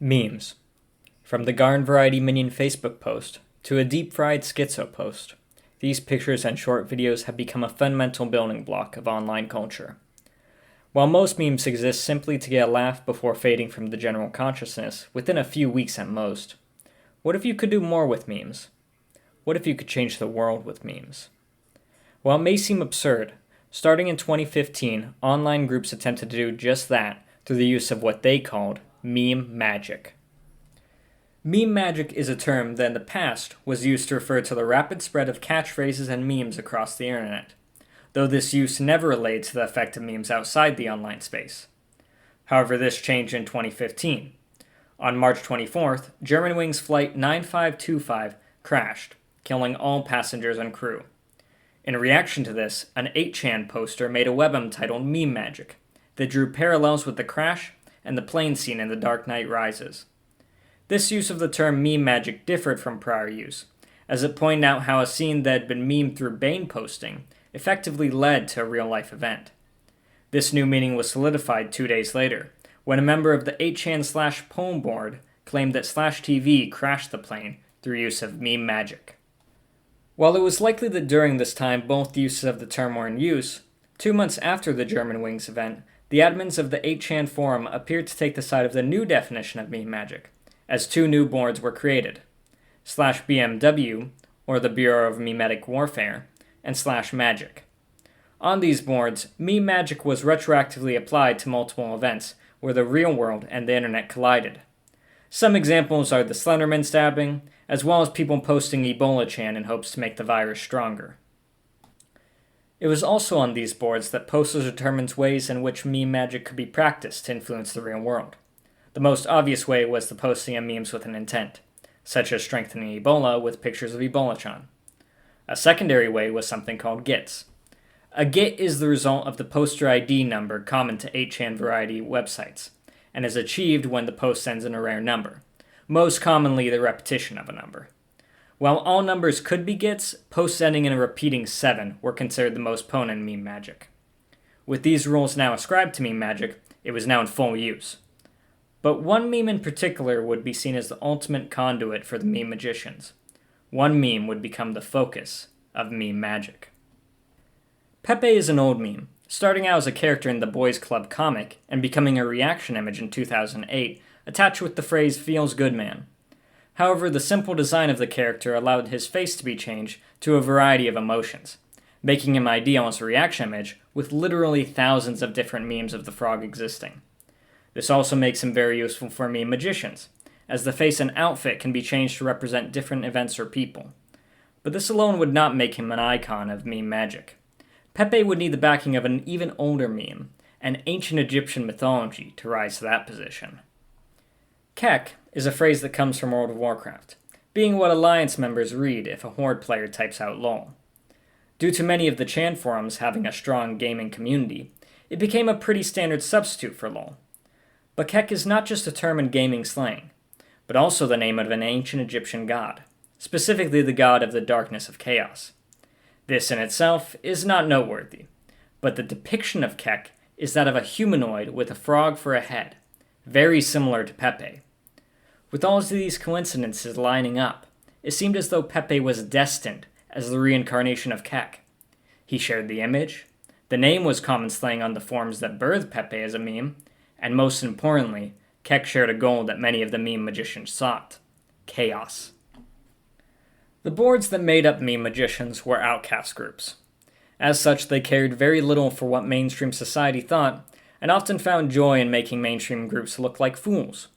Memes. From the Garden Variety Minion Facebook post to a deep-fried schizo post, these pictures and short videos have become a fundamental building block of online culture. While most memes exist simply to get a laugh before fading from the general consciousness within a few weeks at most, what if you could do more with memes? What if you could change the world with memes? While it may seem absurd, starting in 2015, online groups attempted to do just that through the use of what they called meme magic. Meme magic is a term that in the past was used to refer to the rapid spread of catchphrases and memes across the internet, though this use never related to the effect of memes outside the online space. However, this changed in 2015. On March 24th, Germanwings Flight 9525 crashed, killing all passengers and crew. In reaction to this, an 8chan poster made a webm titled Meme Magic that drew parallels with the crash and the plane scene in The Dark Knight Rises. This use of the term meme magic differed from prior use, as it pointed out how a scene that had been memed through Bane posting effectively led to a real-life event. This new meaning was solidified 2 days later, when a member of the 8chan/poem board claimed that /TV crashed the plane through use of meme magic. While it was likely that during this time both uses of the term were in use, 2 months after the Germanwings event, the admins of the 8chan forum appeared to take the side of the new definition of meme magic, as 2 new boards were created, /BMW, or the Bureau of Memetic Warfare, and /Magic. On these boards, meme magic was retroactively applied to multiple events where the real world and the internet collided. Some examples are the Slenderman stabbing, as well as people posting Ebola-chan in hopes to make the virus stronger. It was also on these boards that posters determined ways in which meme magic could be practiced to influence the real world. The most obvious way was the posting of memes with an intent, such as strengthening Ebola with pictures of Ebola-chan. A secondary way was something called gits. A git is the result of the poster ID number common to 8chan variety websites, and is achieved when the post ends in a rare number, most commonly the repetition of a number. While all numbers could be gits, posts ending in a repeating 7 were considered the most potent meme magic. With these rules now ascribed to meme magic, it was now in full use. But one meme in particular would be seen as the ultimate conduit for the meme magicians. One meme would become the focus of meme magic. Pepe is an old meme, starting out as a character in the Boys Club comic and becoming a reaction image in 2008, attached with the phrase "feels good man." However, the simple design of the character allowed his face to be changed to a variety of emotions, making him ideal as a reaction image, with literally thousands of different memes of the frog existing. This also makes him very useful for meme magicians, as the face and outfit can be changed to represent different events or people. But this alone would not make him an icon of meme magic. Pepe would need the backing of an even older meme, and ancient Egyptian mythology, to rise to that position. Kek is a phrase that comes from World of Warcraft, being what Alliance members read if a Horde player types out LOL. Due to many of the Chan forums having a strong gaming community, it became a pretty standard substitute for LOL. But Kek is not just a term in gaming slang, but also the name of an ancient Egyptian god, specifically the god of the darkness of chaos. This in itself is not noteworthy, but the depiction of Kek is that of a humanoid with a frog for a head, very similar to Pepe. With all of these coincidences lining up, it seemed as though Pepe was destined as the reincarnation of Kek. He shared the image, the name was common slang on the forums that birthed Pepe as a meme, and most importantly, Kek shared a goal that many of the meme magicians sought: chaos. The boards that made up meme magicians were outcast groups. As such, they cared very little for what mainstream society thought, and often found joy in making mainstream groups look like fools.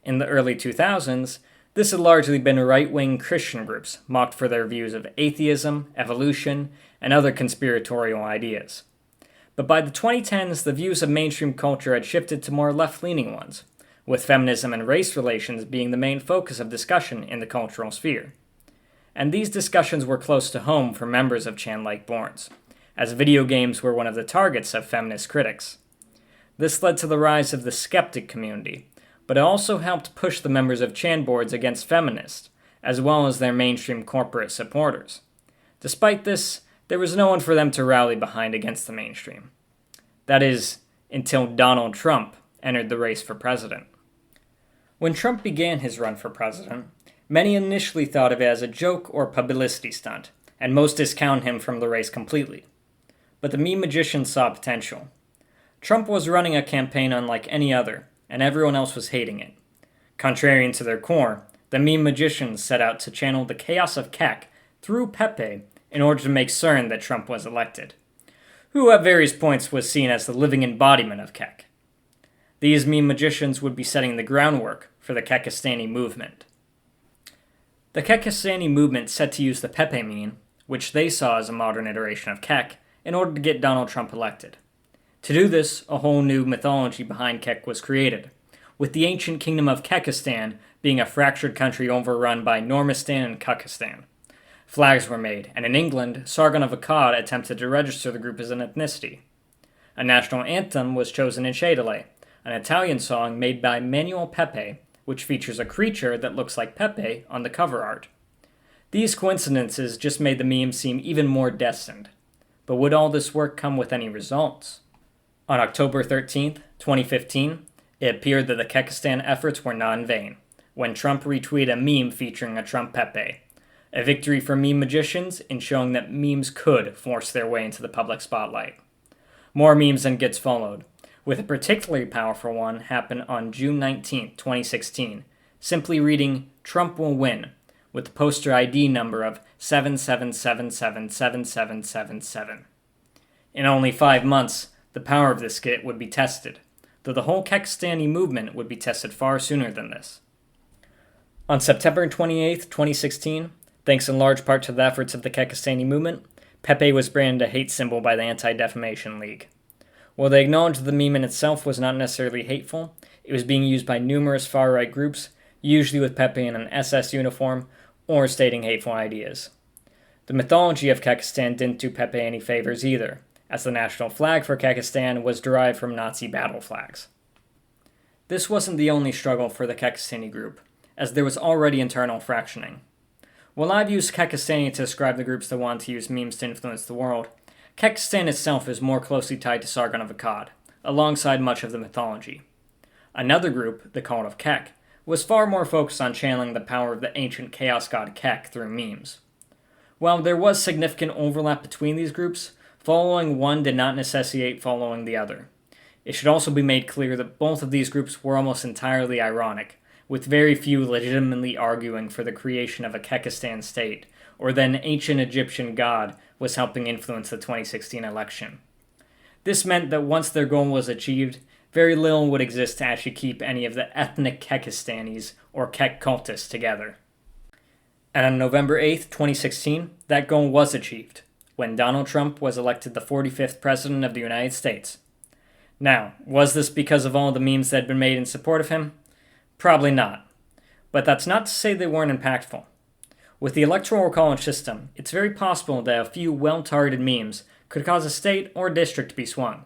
In the early 2000s, this had largely been right-wing Christian groups mocked for their views of atheism, evolution, and other conspiratorial ideas. But by the 2010s, the views of mainstream culture had shifted to more left-leaning ones, with feminism and race relations being the main focus of discussion in the cultural sphere. And these discussions were close to home for members of Chan-like boards, as video games were one of the targets of feminist critics. This led to the rise of the skeptic community, but it also helped push the members of Chan boards against feminists, as well as their mainstream corporate supporters. Despite this, there was no one for them to rally behind against the mainstream. That is, until Donald Trump entered the race for president. When Trump began his run for president, many initially thought of it as a joke or publicity stunt, and most discounted him from the race completely. But the meme magicians saw potential. Trump was running a campaign unlike any other, and everyone else was hating it. Contrarian to their core, the meme magicians set out to channel the chaos of Kek through Pepe in order to make certain that Trump was elected, who at various points was seen as the living embodiment of Kek. These meme magicians would be setting the groundwork for the Kekistani movement. The Kekistani movement set to use the Pepe meme, which they saw as a modern iteration of Kek, in order to get Donald Trump elected. To do this, a whole new mythology behind Kek was created, with the ancient kingdom of Kekistan being a fractured country overrun by Normistan and Kekistan. Flags were made, and in England, Sargon of Akkad attempted to register the group as an ethnicity. A national anthem was chosen in Shadalay, an Italian song made by Manuel Pepe, which features a creature that looks like Pepe on the cover art. These coincidences just made the meme seem even more destined. But would all this work come with any results? On October 13, 2015, it appeared that the Kekistan efforts were not in vain, when Trump retweeted a meme featuring a Trump Pepe, a victory for meme magicians in showing that memes could force their way into the public spotlight. More memes and GIFs followed, with a particularly powerful one happen on June 19, 2016, simply reading "Trump will win," with the poster ID number of 77777777. In only 5 months, the power of this GIF would be tested, though the whole Kekistani movement would be tested far sooner than this. On September 28, 2016, thanks in large part to the efforts of the Kekistani movement, Pepe was branded a hate symbol by the Anti-Defamation League. While they acknowledged the meme in itself was not necessarily hateful, it was being used by numerous far-right groups, usually with Pepe in an SS uniform, or stating hateful ideas. The mythology of Kekistan didn't do Pepe any favors either, as the national flag for Kekistan was derived from Nazi battle flags. This wasn't the only struggle for the Kekistani group, as there was already internal fractioning. While I've used Kekistani to describe the groups that want to use memes to influence the world, Kekistan itself is more closely tied to Sargon of Akkad, alongside much of the mythology. Another group, the Cult of Kek, was far more focused on channeling the power of the ancient chaos god Kek through memes. While there was significant overlap between these groups, following one did not necessitate following the other. It should also be made clear that both of these groups were almost entirely ironic, with very few legitimately arguing for the creation of a Kekistan state, or that an ancient Egyptian god was helping influence the 2016 election. This meant that once their goal was achieved, very little would exist to actually keep any of the ethnic Kekistanis or Kek cultists together. And on November 8, 2016, that goal was achieved, when Donald Trump was elected the 45th President of the United States. Now, was this because of all the memes that had been made in support of him? Probably not. But that's not to say they weren't impactful. With the electoral college system, it's very possible that a few well-targeted memes could cause a state or district to be swung.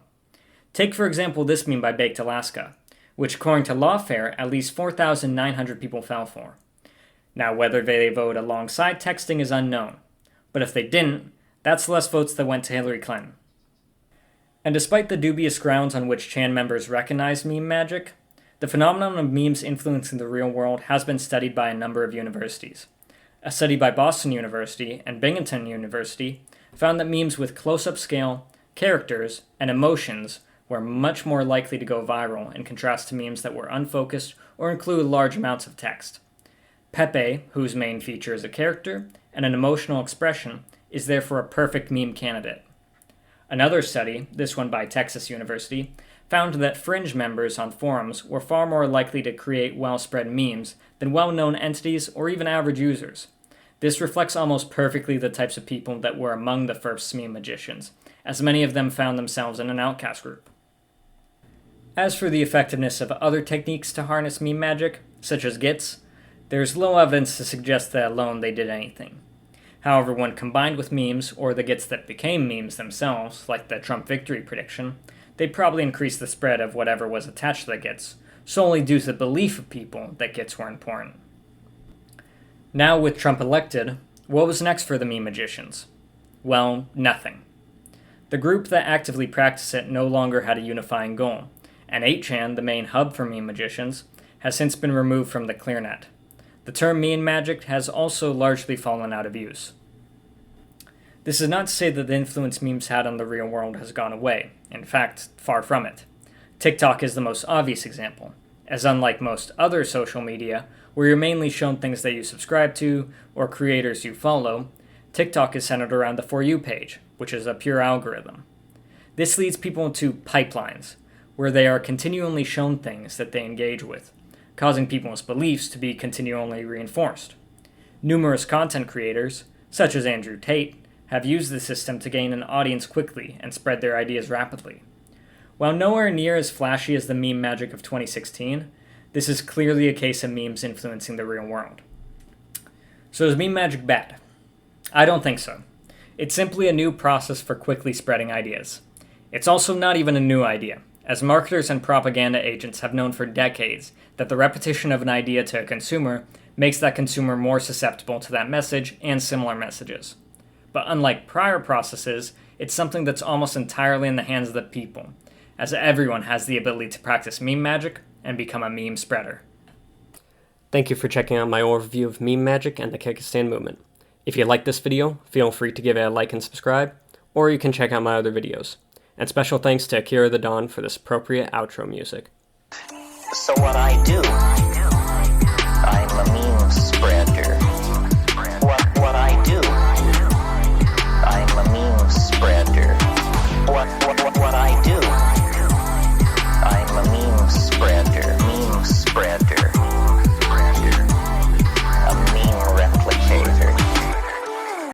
Take, for example, this meme by Baked Alaska, which according to Lawfare, at least 4,900 people fell for. Now, whether they vote alongside texting is unknown, but if they didn't, that's less votes that went to Hillary Clinton. And despite the dubious grounds on which Chan members recognize meme magic, the phenomenon of memes influencing the real world has been studied by a number of universities. A study by Boston University and Binghamton University found that memes with close-up scale, characters, and emotions were much more likely to go viral in contrast to memes that were unfocused or include large amounts of text. Pepe, whose main feature is a character and an emotional expression, is therefore a perfect meme candidate. Another study, this one by Texas University, found that fringe members on forums were far more likely to create well-spread memes than well-known entities or even average users. This reflects almost perfectly the types of people that were among the first meme magicians, as many of them found themselves in an outcast group. As for the effectiveness of other techniques to harness meme magic, such as GIFs, there's little evidence to suggest that alone they did anything. However, when combined with memes, or the GIFs that became memes themselves, like the Trump victory prediction, they probably increased the spread of whatever was attached to the GIFs, solely due to the belief of people that GIFs were important. Now, with Trump elected, what was next for the meme magicians? Well, nothing. The group that actively practiced it no longer had a unifying goal, and 8chan, the main hub for meme magicians, has since been removed from the ClearNet. The term meme magic has also largely fallen out of use. This is not to say that the influence memes had on the real world has gone away. In fact, far from it. TikTok is the most obvious example, as unlike most other social media, where you're mainly shown things that you subscribe to or creators you follow, TikTok is centered around the For You page, which is a pure algorithm. This leads people into pipelines, where they are continually shown things that they engage with, causing people's beliefs to be continually reinforced. Numerous content creators, such as Andrew Tate, have used the system to gain an audience quickly and spread their ideas rapidly. While nowhere near as flashy as the meme magic of 2016, this is clearly a case of memes influencing the real world. So is meme magic bad? I don't think so. It's simply a new process for quickly spreading ideas. It's also not even a new idea, as marketers and propaganda agents have known for decades that the repetition of an idea to a consumer makes that consumer more susceptible to that message and similar messages. But unlike prior processes, it's something that's almost entirely in the hands of the people, as everyone has the ability to practice meme magic and become a meme spreader. Thank you for checking out my overview of meme magic and the Kekistan movement. If you like this video, feel free to give it a like and subscribe, or you can check out my other videos. And special thanks to Akira the Dawn for this appropriate outro music. So what I do, I'm a meme spreader.